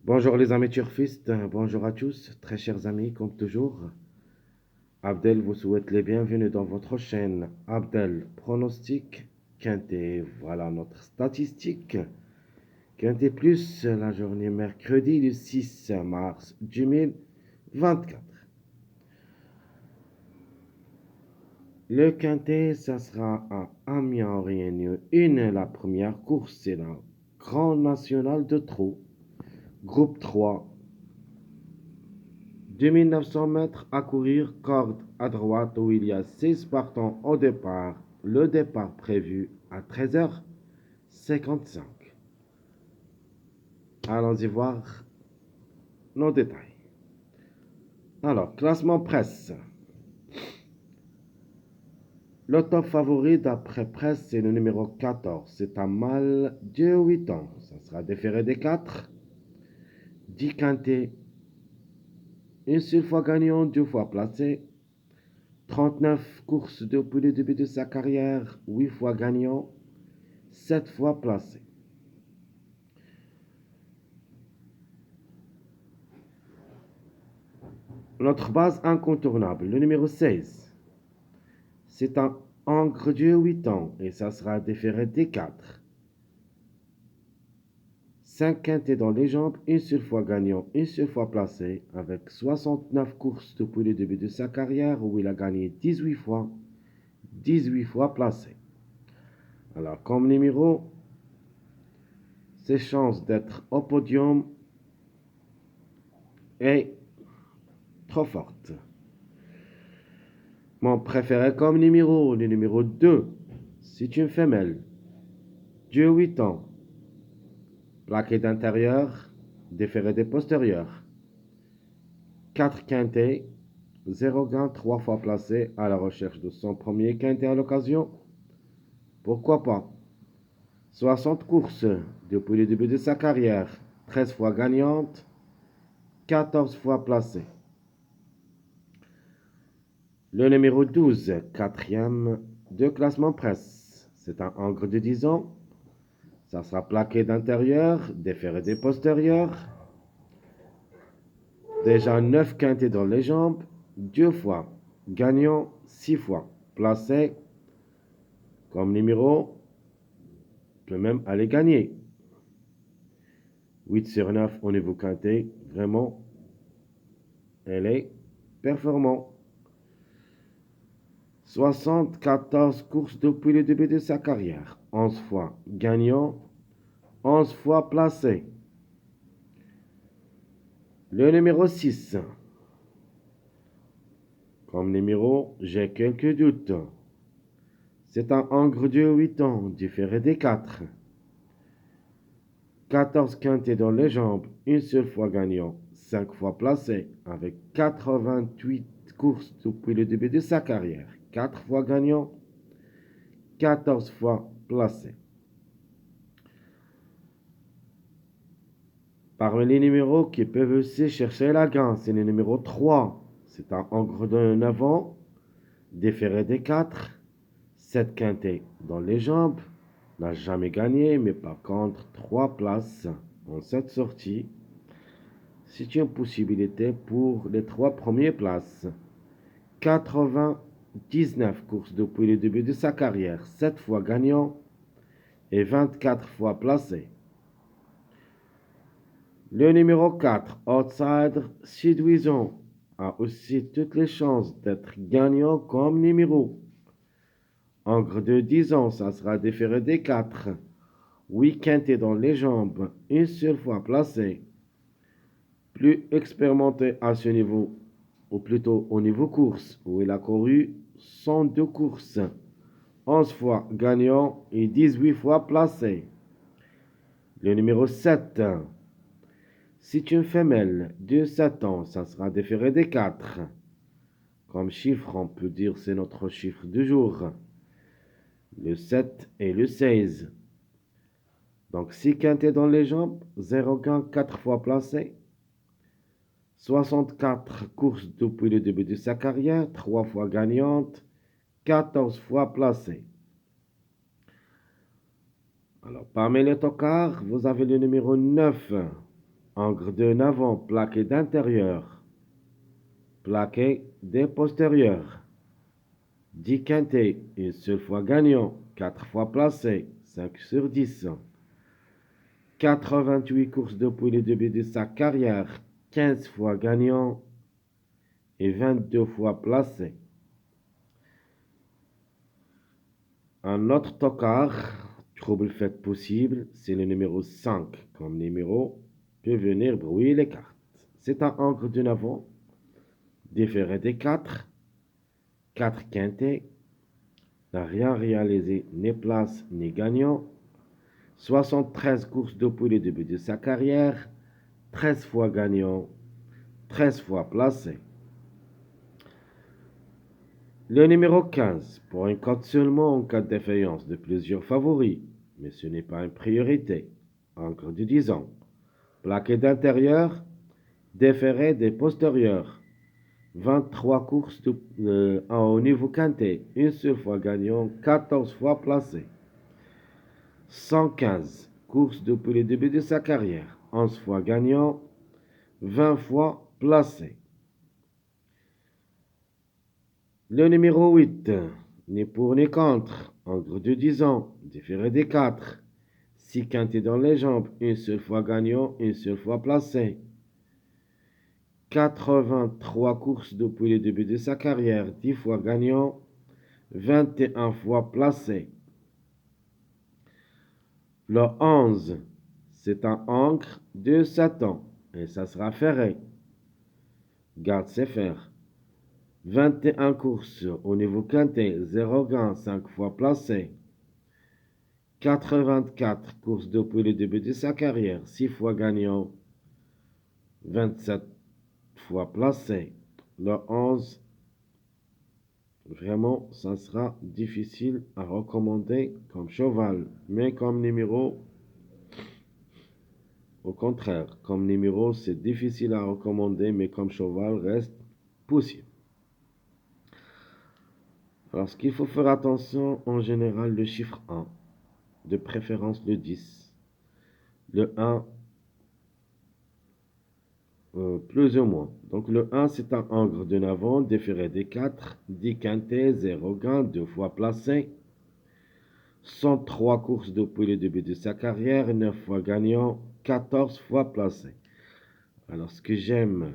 Bonjour les amis turfistes, bonjour à tous, très chers amis, comme toujours. Abdel vous souhaite les bienvenus dans votre chaîne Abdel Pronostic Quintet. Voilà notre statistique. Quintet Plus, la journée mercredi du 6 mars 2024. Le Quintet, ça sera à Amiens Réunion 1. La première course, c'est la Grand National de Trot. Groupe 3, 2900 mètres à courir, corde à droite où il y a 6 partants au départ. Le départ prévu à 13h55. Allons-y voir nos détails. Alors, classement presse. Le top favori d'après presse, c'est le numéro 14. C'est un mâle de 8 ans. Ça sera déféré des 4. 10 quintés. Une seule fois gagnant, 2 fois placé. 39 courses depuis le début de sa carrière, 8 fois gagnant, 7 fois placé. Notre base incontournable, le numéro 16. C'est un Angre de 8 ans et ça sera déféré des 4. 5 quintés dans les jambes, une seule fois gagnant, une seule fois placé, avec 69 courses depuis le début de sa carrière où il a gagné 18 fois placé. Alors, comme numéro, ses chances d'être au podium est trop forte. Mon préféré comme numéro, le numéro 2, c'est une femelle de 8 ans, plaqué d'intérieur, déféré des postérieurs. 4 quintés, 0 gain, 3 fois placé à la recherche de son premier quintet à l'occasion. Pourquoi pas? 60 courses depuis le début de sa carrière, 13 fois gagnante, 14 fois placée. Le numéro 12, quatrième de classement presse. C'est un Angre de 10 ans. Ça sera plaqué d'intérieur, déféré des postérieurs. Déjà 9 quintés dans les jambes, 2 fois. Gagnant 6 fois. Placé comme numéro, peut même aller gagner. 8 sur 9 au niveau quinté, vraiment, elle est performante. 74 courses depuis le début de sa carrière. 11 fois gagnant, 11 fois placé. Le numéro 6. Comme numéro, j'ai quelques doutes. C'est un Angre de 8 ans, différé des 4. 14 quintés dans les jambes, une seule fois gagnant, 5 fois placé, avec 88 courses depuis le début de sa carrière. 4 fois gagnant, 14 fois placé. Parmi les numéros qui peuvent aussi chercher la gain, c'est le numéro 3. C'est un Angre de 9 ans, déféré des 4. 7 quintés dans les jambes, n'a jamais gagné, mais par contre 3 places en 7 sorties. C'est une possibilité pour les 3 premières places. 99 courses depuis le début de sa carrière, 7 fois gagnant et 24 fois placé. Le numéro 4, Outsider séduisant, a aussi toutes les chances d'être gagnant comme numéro. Angre de 10 ans, ça sera déféré des 4. 8 quintés dans les jambes, une seule fois placé. Plus expérimenté à ce niveau, ou plutôt au niveau course, où il a couru 102 courses, 11 fois gagnant et 18 fois placé. Le numéro 7, c'est une femelle de 7 ans, ça sera déféré des 4. Comme chiffre, on peut dire c'est notre chiffre du jour. Le 7 et le 16. Donc 6 quintés dans les jambes, 0 gain, 4 fois placé. 64 courses depuis le début de sa carrière, 3 fois gagnante, 14 fois placée. Alors, parmi les tocards, vous avez le numéro 9. Encre de l'avant, plaqué d'intérieur, plaqué des postérieurs. 10 quintés, une seule fois gagnant, 4 fois placé, 5 sur 10. 88 courses depuis le début de sa carrière, 15 fois gagnant et 22 fois placé. Un autre tocard, trouble fait possible, c'est le numéro 5. Comme numéro peut venir brouiller les cartes. C'est un encre de avant, différé des 4, 4 quintés, n'a rien réalisé, ni place ni gagnant. 73 courses depuis le début de sa carrière, 13 fois gagnant, 13 fois placé. Le numéro 15, pour une cote seulement en cas de défaillance de plusieurs favoris, mais ce n'est pas une priorité. Encre de 10 ans. Plaqué d'intérieur, déféré des postérieurs. 23 courses au niveau quinté, une seule fois gagnant, 14 fois placé. 115 courses depuis le début de sa carrière, 11 fois gagnant, 20 fois placé. Le numéro 8, ni pour ni contre, encre de 10 ans, différé des 4. 6 quintés dans les jambes, une seule fois gagnant, une seule fois placé. 83 courses depuis le début de sa carrière, 10 fois gagnant, 21 fois placé. Le 11, c'est un encre de Satan, et ça sera ferré. Garde ses fers. 21 courses au niveau quinté, 0 gain, 5 fois placé. 84 courses depuis le début de sa carrière, 6 fois gagnant, 27 fois placé. Le 11, vraiment, ça sera difficile à recommander comme cheval, mais comme numéro, au contraire, comme numéro, c'est difficile à recommander, mais comme cheval, reste possible. Alors, ce qu'il faut faire attention, en général, le chiffre 1, de préférence le 10. Le 1, plus ou moins. Donc, le 1, c'est un encre de avant, déféré des 4, 10 quintés, 0 gain, 2 fois placé. 103 courses depuis le début de sa carrière, 9 fois gagnant, 14 fois placé. Alors, ce que j'aime,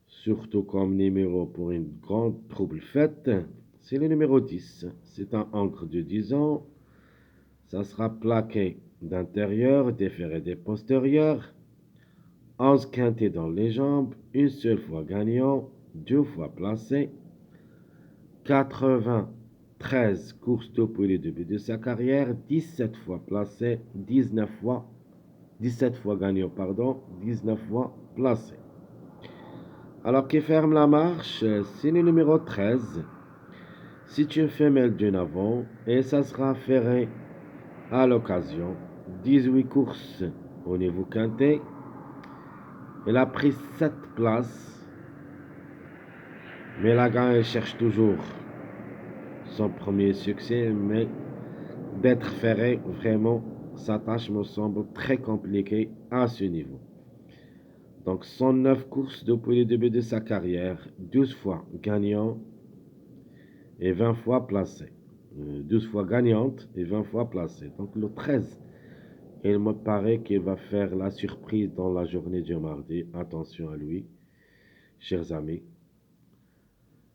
surtout comme numéro pour une grande trouble faite, c'est le numéro 10. C'est un encre de 10 ans. Ça sera plaqué d'intérieur, déféré des postérieurs. 11 quintés dans les jambes, une seule fois gagnant, 2 fois placé. 93 courses depuis le début de sa carrière, 17 fois placé, 17 fois gagnant, pardon, 19 fois placé. Alors qui ferme la marche, c'est le numéro 13. C'est une femelle d'une avant et ça sera ferré à l'occasion. 18 courses au niveau quinté. Elle a pris 7 places. Mais la gagne, elle cherche toujours son premier succès, mais d'être ferré, vraiment, sa tâche me semble très compliquée à ce niveau. Donc 109 courses depuis le début de sa carrière, 12 fois gagnant et 20 fois placé. 12 fois gagnante et 20 fois placée. Donc le 13, il me paraît qu'il va faire la surprise dans la journée du mardi. Attention à lui, chers amis.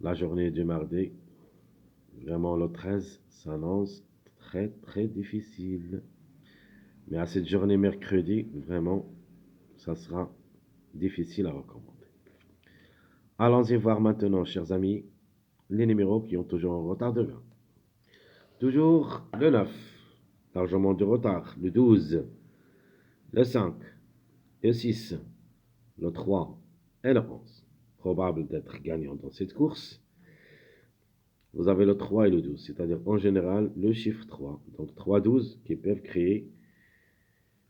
La journée du mardi, vraiment le 13 s'annonce très très difficile. Mais à cette journée mercredi, vraiment, ça sera difficile à recommander. Allons-y voir maintenant, chers amis, les numéros qui ont toujours un retard de gain. Toujours le 9, largement de retard, le 12, le 5, le 6, le 3 et le 11. Probable d'être gagnant dans cette course. Vous avez le 3 et le 12, c'est-à-dire en général le chiffre 3. Donc 3-12 qui peuvent créer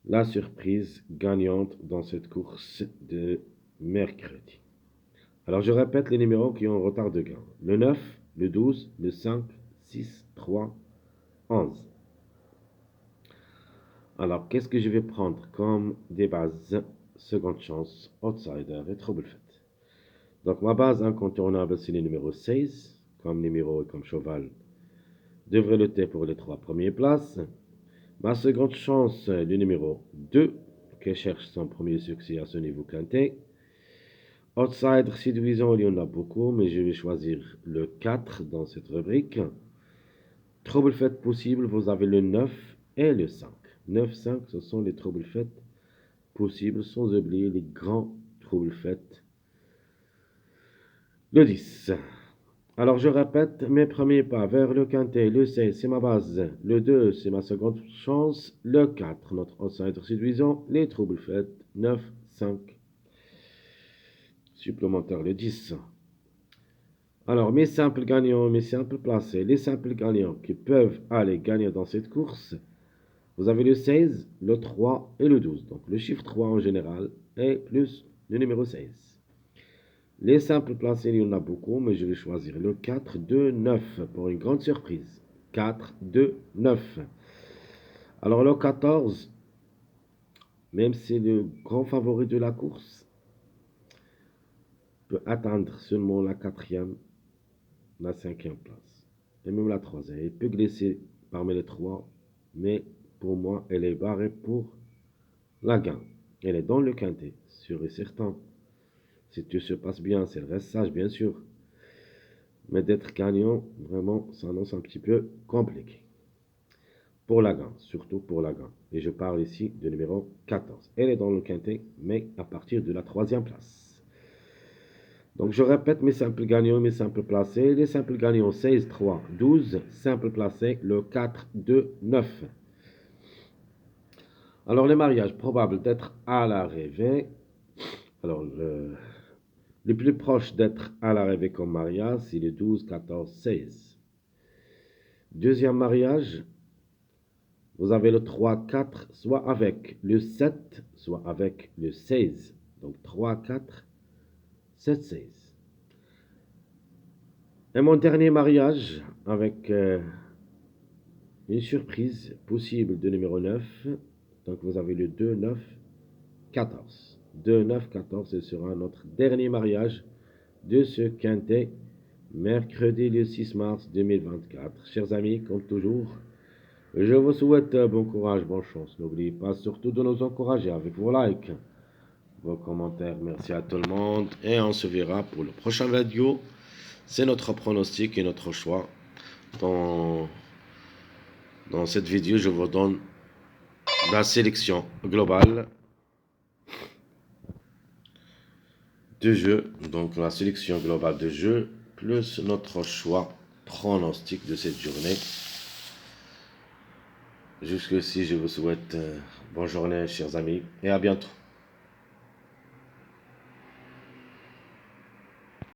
la surprise gagnante dans cette course de mercredi. Alors je répète les numéros qui ont retard de gain. Le 9, le 12, le 5, 6, 3, 11. Alors, qu'est-ce que je vais prendre comme des bases? Seconde chance, outsider et trouble fait. Donc, ma base incontournable, c'est le numéro 16, comme numéro et comme cheval, devrait lutter pour les 3 premières places. Ma seconde chance, le numéro 2, qui cherche son premier succès à ce niveau quintet. Outsider, séduisant, il y en a beaucoup, mais je vais choisir le 4 dans cette rubrique. Trouble fait possible, vous avez le 9 et le 5. 9, 5, ce sont les troubles faits possibles, sans oublier les grands troubles faits. Le 10. Alors je répète, mes premiers pas vers le quintet, le 16 c'est ma base, le 2 c'est ma seconde chance, le 4 notre outsider séduisant, les troubles faits, 9, 5, supplémentaire le 10. Alors mes simples gagnants, mes simples placés, les simples gagnants qui peuvent aller gagner dans cette course, vous avez le 16, le 3 et le 12. Donc le chiffre 3 en général et plus le numéro 16. Les simples placés, il y en a beaucoup, mais je vais choisir le 4, 2, 9 pour une grande surprise. 4, 2, 9. Alors le 14, même si c'est le grand favori de la course, peut atteindre seulement la 4e, la 5e place. Et même la 3e. Il peut glisser parmi les 3, mais pour moi, elle est barrée pour la gagne. Elle est dans le quintet, sûr et certain. Si tout se passe bien, c'est le reste sage, bien sûr. Mais d'être gagnant, vraiment, ça annonce un petit peu compliqué. Pour la gagne, surtout pour la gagne. Et je parle ici du numéro 14. Elle est dans le quintet, mais à partir de la 3e place. Donc je répète mes simples gagnants, mes simples placés. Les simples gagnants 16, 3, 12. Simples placés, le 4, 2, 9. Alors les mariages probables d'être à l'arrivée. Alors le plus proche d'être à l'arrivée comme mariage, c'est le 12, 14, 16. Deuxième mariage, vous avez le 3, 4, soit avec le 7, soit avec le 16. Donc 3, 4, 7, 16. Et mon dernier mariage, avec une surprise possible de numéro 9. Donc vous avez le 2, 9, 14. 2, 9, 14, ce sera notre dernier mariage de ce quintet, mercredi le 6 mars 2024. Chers amis, comme toujours, je vous souhaite bon courage, bonne chance. N'oubliez pas surtout de nous encourager avec vos likes, vos commentaires. Merci à tout le monde et on se verra pour le prochain vidéo. C'est notre pronostic et notre choix. Dans cette vidéo, je vous donne la sélection globale de jeu. Donc la sélection globale de jeu plus notre choix pronostic de cette journée. Jusqu'ici, je vous souhaite bonne journée, chers amis, et à bientôt.